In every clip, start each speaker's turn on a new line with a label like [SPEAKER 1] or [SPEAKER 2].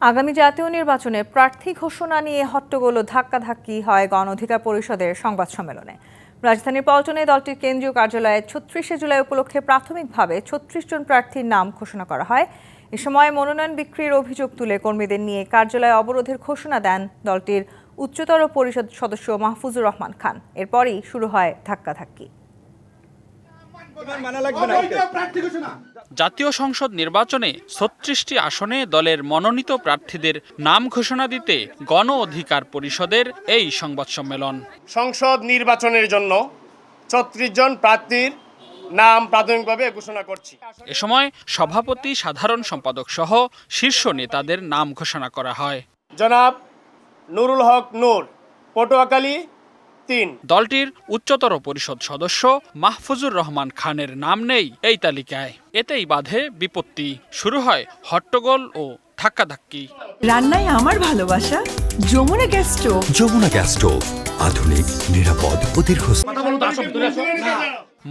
[SPEAKER 1] আগামী জাতীয় নির্বাচনে প্রার্থী ঘোষণা নিয়ে হট্টগোল ও ধাক্কাধাক্কি হয় গণ অধিকার পরিষদের সংবাদ সম্মেলনে। রাজধানীর পল্টনে দলটির কেন্দ্রীয় কার্যালয়ে ৩৬শে জুলাই উপলক্ষে প্রাথমিকভাবে ৩৬ জন প্রার্থীর নাম ঘোষণা করা হয়। এ সময় মনোনয়ন বিক্রির অভিযোগ তুলে কর্মীদের নিয়ে কার্যালয়ে অবরোধের ঘোষণা দেন দলটির উচ্চতর পরিষদ সদস্য মাহফুজুর রহমান খান। এরপরই শুরু হয় ধাক্কাধাক্কি।
[SPEAKER 2] জাতীয় সংসদ নির্বাচনে ৩৬টি আসনে দলের মনোনীত প্রার্থীদের নাম ঘোষণা দিতে গণ অধিকার পরিষদের এই সংবাদ সম্মেলন।
[SPEAKER 3] সংসদ নির্বাচনের জন্য ৩৬ জন প্রার্থীর নাম প্রাথমিকভাবে ঘোষণা করছি।
[SPEAKER 2] এ সময় সভাপতি, সাধারণ সম্পাদক সহ শীর্ষ নেতাদের নাম ঘোষণা করা হয়।
[SPEAKER 3] জনাব নুরুল হক নূর, পটুয়াখালী ৩।
[SPEAKER 2] দলটির উচ্চতর পরিষদ সদস্য মাহফুজুর রহমান খানের নাম নেই এই তালিকায়। এতেই বাধে বিপত্তি, শুরু হয় হট্টগোল ও ধাক্কাধাক্কি।
[SPEAKER 4] রান্নায় আমার ভালোবাসা Jamuna gas stove.
[SPEAKER 5] Jamuna gas stove, আধুনিক, নিরাপদ ও দীর্ঘস্থায়ী।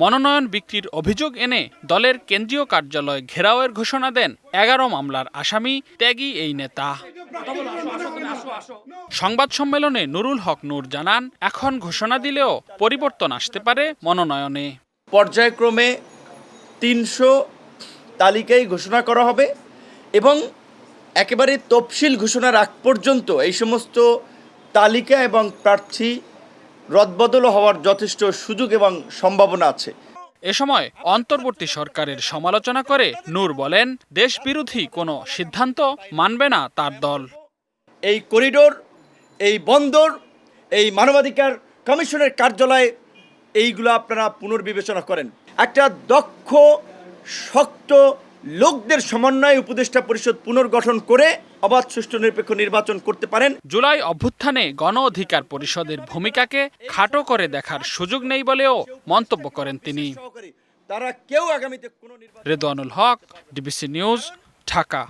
[SPEAKER 2] মনোনয়ন বিক্রির অভিযোগ এনে দলের কেন্দ্রীয় কার্যালয় ঘেরাওয়ের ঘোষণা দেন ১১ মামলার আসামি ত্যাগী এই নেতা। সংবাদ সম্মেলনে নুরুল হক নূর জানান, এখন ঘোষণা দিলেও পরিবর্তন আসতে পারে মনোনয়নে।
[SPEAKER 6] পর্যায়ক্রমে ৩০০ তালিকায় ঘোষণা করা হবে এবং একেবারে তফসিল ঘোষণার আগ পর্যন্ত এই সমস্ত তালিকা এবং প্রার্থী রদবদল হওয়ার যথেষ্ট সুযোগ এবং সম্ভাবনা আছে।
[SPEAKER 2] এ সময় অন্তর্বর্তী সরকারের সমালোচনা করে নূর বলেন, দেশবিরোধী কোনো সিদ্ধান্ত মানবে না তার দল।
[SPEAKER 6] এই করিডোর, এই বন্দর, এই মানবাধিকার কমিশনের কার্যালয়ে এইগুলো আপনারা পুনর্বিবেচনা করেন। একটা দক্ষ, শক্ত লোকদের সমন্বয়ে উপদেষ্টা পরিষদ পুনর্গঠন করে অবাধ, সুষ্ঠু, নিরপেক্ষ নির্বাচন করতে পারেন।
[SPEAKER 2] জুলাই অভ্যুত্থানে গণ অধিকার পরিষদের ভূমিকাকে খাটো করে দেখার সুযোগ নেই বলেও মন্তব্য করেন তিনি।
[SPEAKER 6] তারা কেউ আগামীতে কোনো
[SPEAKER 2] রেদওয়ানুল হক, ডিবিসি নিউজ, ঢাকা।